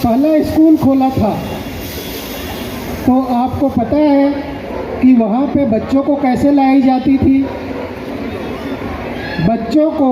पहला स्कूल खोला था तो आपको पता है कि वहाँ पे बच्चों को कैसे लाई जाती थी। बच्चों को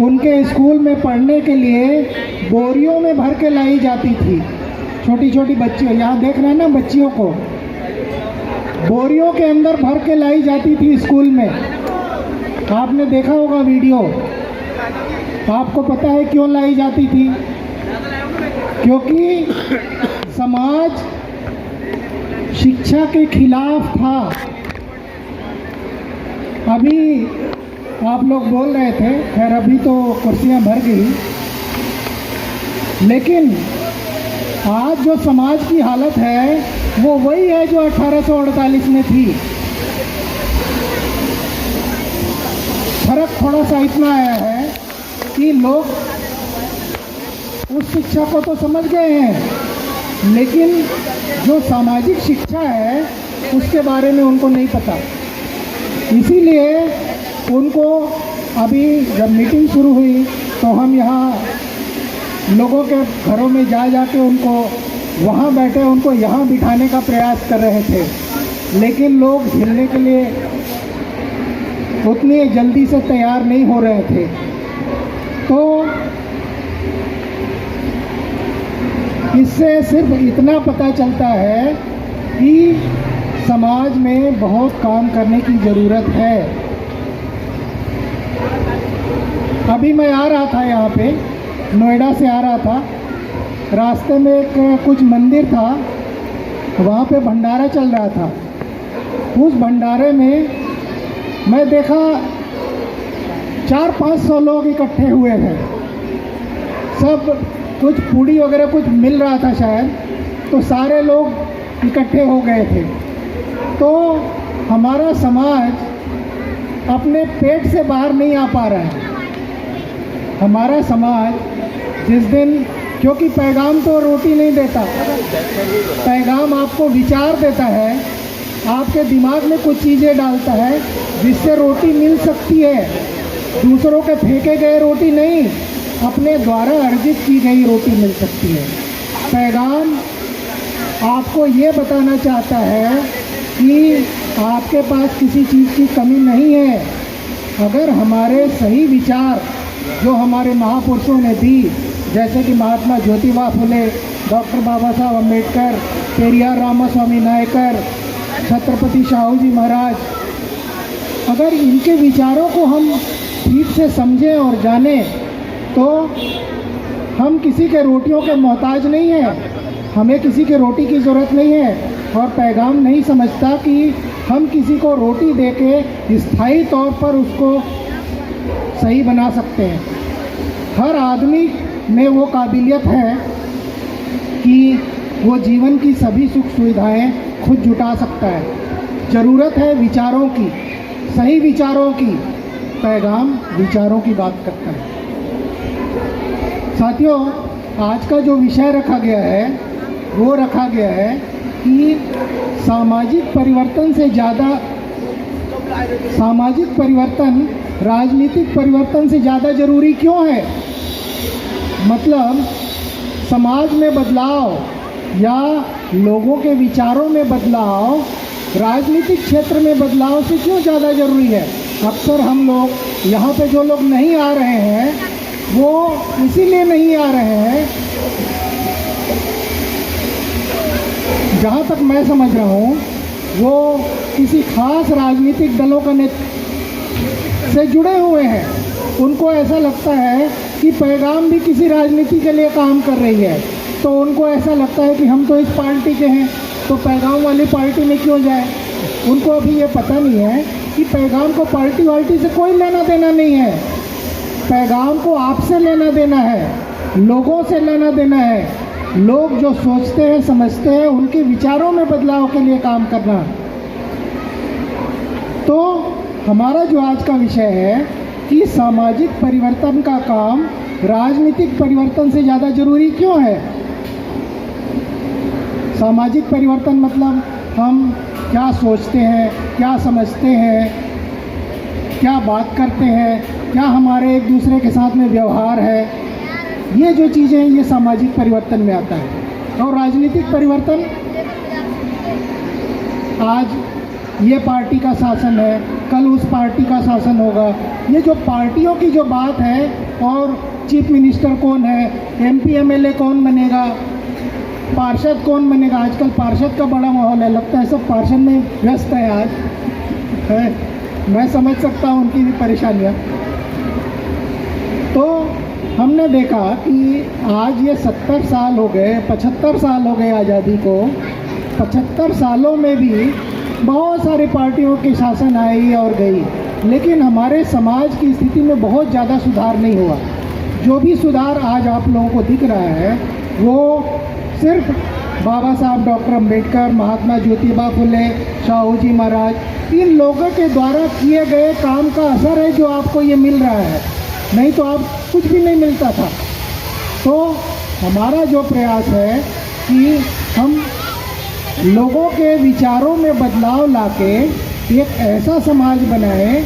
उनके स्कूल में पढ़ने के लिए बोरियों में भर के लाई जाती थी। छोटी छोटी बच्चियों, यहाँ देख रहे हैं ना, बच्चियों को बोरियों के अंदर भर के लाई जाती थी स्कूल में। आपने देखा होगा वीडियो। आपको पता है क्यों लाई जाती थी? क्योंकि समाज शिक्षा के खिलाफ था। अभी आप लोग बोल रहे थे, खैर अभी तो कुर्सियां भर गई, लेकिन आज जो समाज की हालत है वो वही है जो 1848 में थी। फर्क थोड़ा सा इतना आया है कि लोग उस शिक्षा को तो समझ गए हैं, लेकिन जो सामाजिक शिक्षा है उसके बारे में उनको नहीं पता। इसीलिए उनको अभी जब मीटिंग शुरू हुई तो हम यहाँ लोगों के घरों में जा के उनको वहाँ बैठे उनको यहाँ बिठाने का प्रयास कर रहे थे, लेकिन लोग हिलने के लिए उतनी जल्दी से तैयार नहीं हो रहे थे। तो इससे सिर्फ इतना पता चलता है कि समाज में बहुत काम करने की ज़रूरत है। अभी मैं आ रहा था यहाँ पे, नोएडा से आ रहा था, रास्ते में एक कुछ मंदिर था, वहाँ पे भंडारा चल रहा था। उस भंडारे में मैं देखा 400-500 लोग इकट्ठे हुए थे। सब कुछ पूड़ी वगैरह कुछ मिल रहा था शायद, तो सारे लोग इकट्ठे हो गए थे। तो हमारा समाज अपने पेट से बाहर नहीं आ पा रहा है। हमारा समाज जिस दिन, क्योंकि पैगाम तो रोटी नहीं देता, पैगाम आपको विचार देता है, आपके दिमाग में कुछ चीज़ें डालता है जिससे रोटी मिल सकती है। दूसरों के फेंके गए रोटी नहीं, अपने द्वारा अर्जित की गई रोटी मिल सकती है। पैगाम आपको ये बताना चाहता है कि आपके पास किसी चीज़ की कमी नहीं है। अगर हमारे सही विचार जो हमारे महापुरुषों ने दी, जैसे कि महात्मा ज्योतिबा फुले, डॉक्टर बाबा साहब अम्बेडकर, पेरियार रामास्वामी नायकर, छत्रपति शाहू जी महाराज, अगर इनके विचारों को हम ठीक से समझें और जानें तो हम किसी के रोटियों के मोहताज नहीं हैं। हमें किसी के रोटी की ज़रूरत नहीं है। और पैगाम नहीं समझता कि हम किसी को रोटी देके स्थायी तौर पर उसको सही बना सकते हैं। हर आदमी में वो काबिलियत है कि वो जीवन की सभी सुख सुविधाएं खुद जुटा सकता है। ज़रूरत है विचारों की, सही विचारों की। पैगाम विचारों की बात करता है। साथियों, आज का जो विषय रखा गया है वो रखा गया है कि सामाजिक परिवर्तन से ज़्यादा, सामाजिक परिवर्तन राजनीतिक परिवर्तन से ज़्यादा ज़रूरी क्यों है। मतलब समाज में बदलाव या लोगों के विचारों में बदलाव राजनीतिक क्षेत्र में बदलाव से क्यों ज़्यादा ज़रूरी है। अक्सर हम लोग यहाँ पे जो लोग नहीं आ रहे हैं वो इसीलिए नहीं आ रहे हैं, जहाँ तक मैं समझ रहा हूँ, वो किसी खास राजनीतिक दलों का से जुड़े हुए हैं। उनको ऐसा लगता है कि पैगाम भी किसी राजनीति के लिए काम कर रही है, तो उनको ऐसा लगता है कि हम तो इस पार्टी के हैं तो पैगाम वाली पार्टी में क्यों जाए। उनको अभी ये पता नहीं है कि पैगाम को पार्टी वार्टी से कोई लेना देना नहीं है। पैगाम को आपसे लेना देना है, लोगों से लेना देना है। लोग जो सोचते हैं समझते हैं उनके विचारों में बदलाव के लिए काम करना। तो हमारा जो आज का विषय है कि सामाजिक परिवर्तन का काम राजनीतिक परिवर्तन से ज़्यादा जरूरी क्यों है। सामाजिक परिवर्तन मतलब हम क्या सोचते हैं, क्या समझते हैं, क्या बात करते हैं, क्या हमारे एक दूसरे के साथ में व्यवहार है, ये जो चीज़ें हैं ये सामाजिक परिवर्तन में आता है। और राजनीतिक परिवर्तन, आज ये पार्टी का शासन है, कल उस पार्टी का शासन होगा। ये जो पार्टियों की जो बात है, और चीफ मिनिस्टर कौन है, एमपी एमएलए कौन बनेगा, पार्षद कौन बनेगा। आजकल पार्षद का बड़ा माहौल है, लगता है सब पार्षद में व्यस्त है आज है। मैं समझ सकता हूँ उनकी भी परेशानियाँ। तो हमने देखा कि आज ये 70 साल हो गए, 75 साल हो गए आज़ादी को। 75 सालों में भी बहुत सारी पार्टियों के शासन आई और गई, लेकिन हमारे समाज की स्थिति में बहुत ज़्यादा सुधार नहीं हुआ। जो भी सुधार आज आप लोगों को दिख रहा है वो सिर्फ बाबा साहब डॉक्टर अम्बेडकर, महात्मा ज्योतिबा फुले, शाहू जी महाराज, इन लोगों के द्वारा किए गए काम का असर है जो आपको ये मिल रहा है, नहीं तो आप कुछ भी नहीं मिलता था। तो हमारा जो प्रयास है कि हम लोगों के विचारों में बदलाव लाके एक ऐसा समाज बनाएं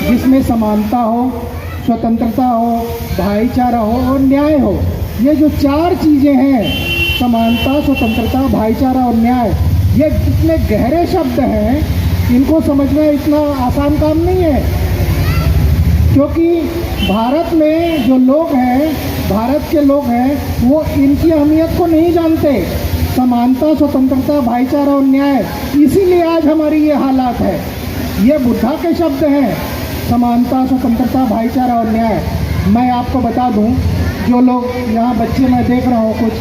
जिसमें समानता हो, स्वतंत्रता हो, भाईचारा हो और न्याय हो। ये जो 4 चीज़ें हैं, समानता, स्वतंत्रता, भाईचारा और न्याय, ये इतने गहरे शब्द हैं, इनको समझना इतना आसान काम नहीं है। क्योंकि भारत में जो लोग हैं, भारत के लोग हैं, वो इनकी अहमियत को नहीं जानते। समानता, स्वतंत्रता, भाईचारा और न्याय, इसीलिए आज हमारी ये हालात है। ये बुद्धा के शब्द हैं, समानता, स्वतंत्रता, भाईचारा और न्याय। मैं आपको बता दूं, जो लोग यहाँ बच्चे मैं देख रहा हूँ, कुछ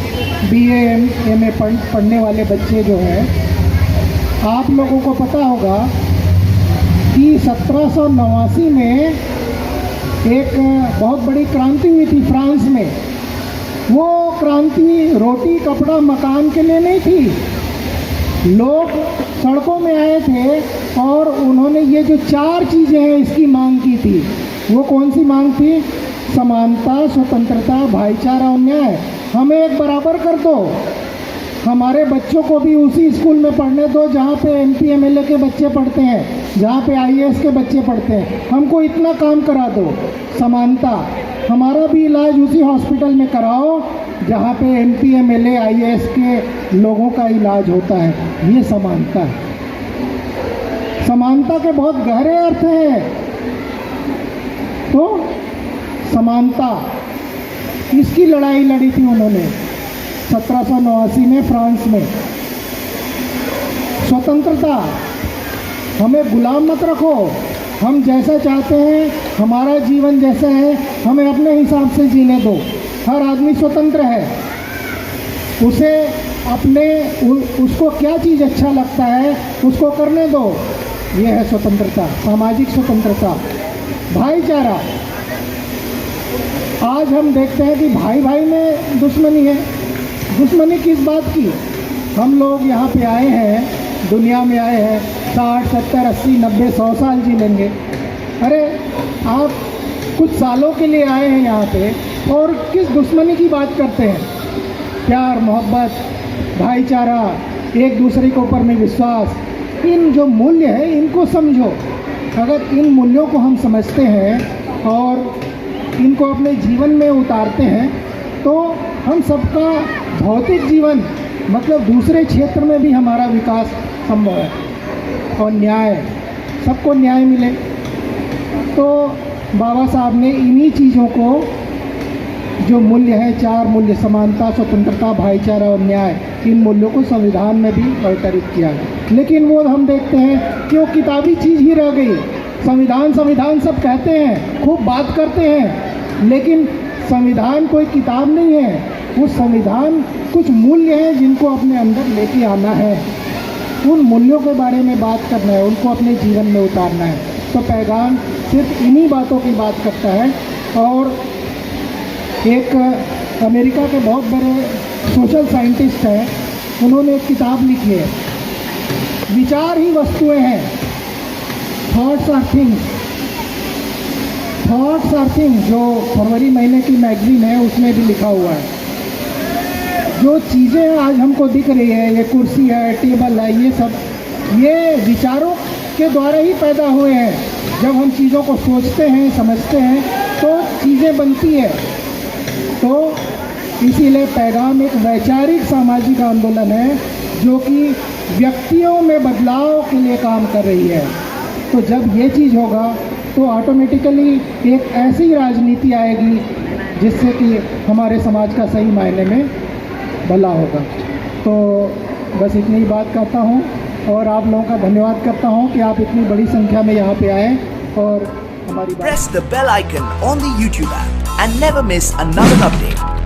BA MA पढ़ने वाले बच्चे जो हैं, आप लोगों को पता होगा कि 1789 में एक बहुत बड़ी क्रांति हुई थी फ्रांस में। वो क्रांति रोटी, कपड़ा, मकान के लिए नहीं थी। लोग सड़कों में आए थे और उन्होंने ये जो 4 चीज़ें हैं इसकी मांग की थी। वो कौन सी मांग थी? समानता, स्वतंत्रता, भाईचारा और न्याय। हमें एक बराबर कर दो, हमारे बच्चों को भी उसी स्कूल में पढ़ने दो जहाँ पे MP MLA के बच्चे पढ़ते हैं, जहाँ पे IAS के बच्चे पढ़ते हैं। हमको इतना काम करा दो। समानता, हमारा भी इलाज उसी हॉस्पिटल में कराओ जहाँ पे MP MLA IAS के लोगों का इलाज होता है। ये समानता है। समानता के बहुत गहरे अर्थ हैं। तो समानता, इसकी लड़ाई लड़ी थी उन्होंने 1789 में फ्रांस में। स्वतंत्रता, हमें गुलाम मत रखो, हम जैसा चाहते हैं, हमारा जीवन जैसा है, हमें अपने हिसाब से जीने दो। हर आदमी स्वतंत्र है, उसे अपने उसको क्या चीज़ अच्छा लगता है उसको करने दो। ये है स्वतंत्रता, सामाजिक स्वतंत्रता। भाईचारा, आज हम देखते हैं कि भाई भाई में दुश्मनी है। दुश्मनी किस बात की? हम लोग यहाँ पे आए हैं, दुनिया में आए हैं, 60, 70, 80, 90, 100 साल जी लेंगे। अरे आप कुछ सालों के लिए आए हैं यहाँ पे और किस दुश्मनी की बात करते हैं? प्यार, मोहब्बत, भाईचारा, एक दूसरे के ऊपर में विश्वास, इन जो मूल्य है इनको समझो। अगर इन मूल्यों को हम समझते हैं और इनको अपने जीवन में उतारते हैं तो हम सबका भौतिक जीवन मतलब दूसरे क्षेत्र में भी हमारा विकास संभव है। और न्याय, सबको न्याय मिले। तो बाबा साहब ने इन्हीं चीज़ों को, जो मूल्य है, 4 मूल्य, समानता, स्वतंत्रता, भाईचारा और न्याय, इन मूल्यों को संविधान में भी अवतरित किया है। लेकिन वो हम देखते हैं कि वो किताबी चीज़ ही रह गई। संविधान संविधान सब कहते हैं, खूब बात करते हैं, लेकिन संविधान कोई किताब नहीं है। वो संविधान कुछ मूल्य हैं जिनको अपने अंदर लेके आना है, उन मूल्यों के बारे में बात करना है, उनको अपने जीवन में उतारना है। तो पैगाम सिर्फ इन्हीं बातों की बात करता है। और एक अमेरिका के बहुत बड़े सोशल साइंटिस्ट हैं, उन्होंने एक किताब लिखी है, विचार ही वस्तुएं हैं, thoughts are things. Thoughts are things, जो फरवरी महीने की मैगजीन है उसमें भी लिखा हुआ है। जो चीज़ें आज हमको दिख रही है, ये कुर्सी है, टेबल है, ये सब ये विचारों के द्वारा ही पैदा हुए हैं। जब हम चीज़ों को सोचते हैं, समझते हैं तो चीज़ें बनती है। तो इसीलिए पैगाम एक वैचारिक सामाजिक आंदोलन है जो कि व्यक्तियों में बदलाव के लिए काम कर रही है। तो जब ये चीज़ होगा तो ऑटोमेटिकली एक ऐसी राजनीति आएगी जिससे कि हमारे समाज का सही मायने में भला होगा। तो बस इतनी ही बात करता हूँ और आप लोगों का धन्यवाद करता हूँ कि आप इतनी बड़ी संख्या में यहाँ पे आए और हमारी Press the bell icon on the YouTube app and never miss another update.